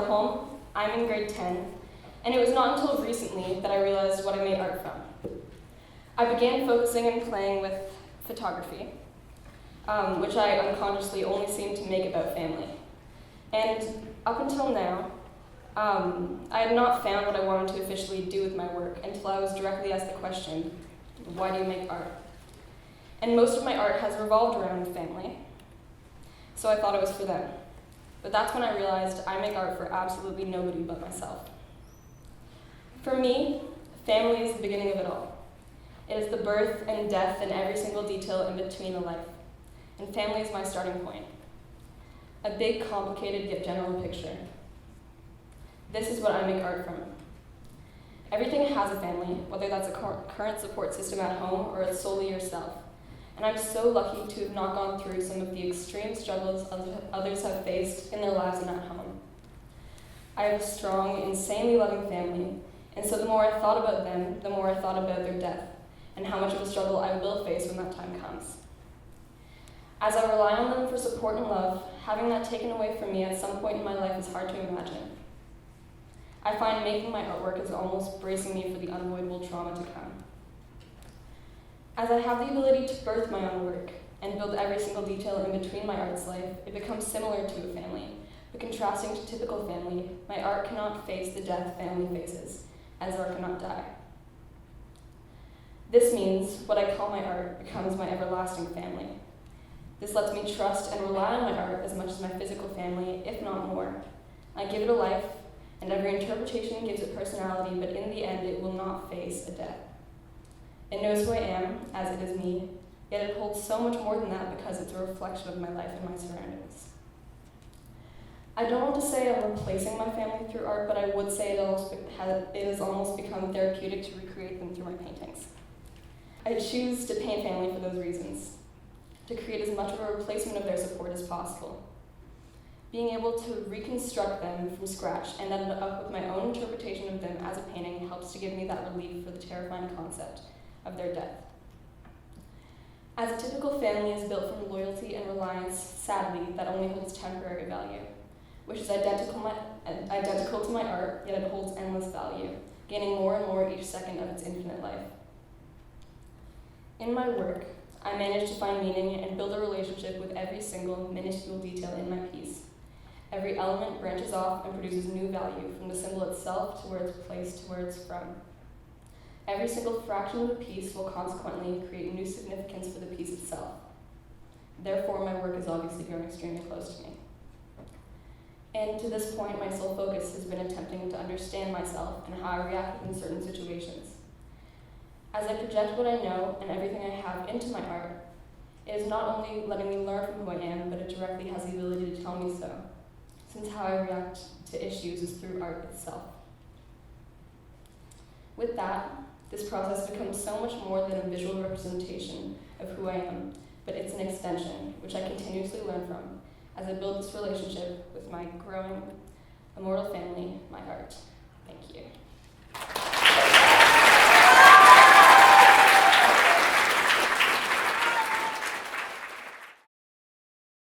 Soderholm. I'm in grade 10, and it was not until recently that I realized what I made art from. I began focusing and playing with photography, which I unconsciously only seemed to make about family. And up until now, I had not found what I wanted to officially do with my work until I was directly asked the question, why do you make art? And most of my art has revolved around family, so I thought it was for them. But that's when I realized I make art for absolutely nobody but myself. For me, family is the beginning of it all. It is the birth and death and every single detail in between a life. And family is my starting point. A big, complicated, yet general picture. This is what I make art from. Everything has a family, whether that's a current support system at home or it's solely yourself. And I'm so lucky to have not gone through some of the extreme struggles others have faced in their lives and at home. I have a strong, insanely loving family, and so the more I thought about them, the more I thought about their death, and how much of a struggle I will face when that time comes. As I rely on them for support and love, having that taken away from me at some point in my life is hard to imagine. I find making my artwork is almost bracing me for the unavoidable trauma to come. As I have the ability to birth my own work and build every single detail in between my art's life, it becomes similar to a family. But contrasting to typical family, my art cannot face the death family faces, as art cannot die. This means what I call my art becomes my everlasting family. This lets me trust and rely on my art as much as my physical family, if not more. I give it a life, and every interpretation gives it personality, but in the end it will not face a death. It knows who I am, as it is me, yet it holds so much more than that because it's a reflection of my life and my surroundings. I don't want to say I'm replacing my family through art, but I would say it has almost become therapeutic to recreate them through my paintings. I choose to paint family for those reasons, to create as much of a replacement of their support as possible. Being able to reconstruct them from scratch and end up with my own interpretation of them as a painting helps to give me that relief for the terrifying concept of their death. As a typical family is built from loyalty and reliance, sadly, that only holds temporary value, which is identical to my art, yet it holds endless value, gaining more and more each second of its infinite life. In my work, I manage to find meaning and build a relationship with every single minuscule detail in my piece. Every element branches off and produces new value, from the symbol itself to where it's placed to where it's from. Every single fraction of the piece will consequently create new significance for the piece itself. Therefore, my work is obviously growing extremely close to me. And to this point, my sole focus has been attempting to understand myself and how I react in certain situations. As I project what I know and everything I have into my art, it is not only letting me learn from who I am, but it directly has the ability to tell me so, since how I react to issues is through art itself. With that, this process becomes so much more than a visual representation of who I am, but it's an extension, which I continuously learn from as I build this relationship with my growing, immortal family, my art. Thank you.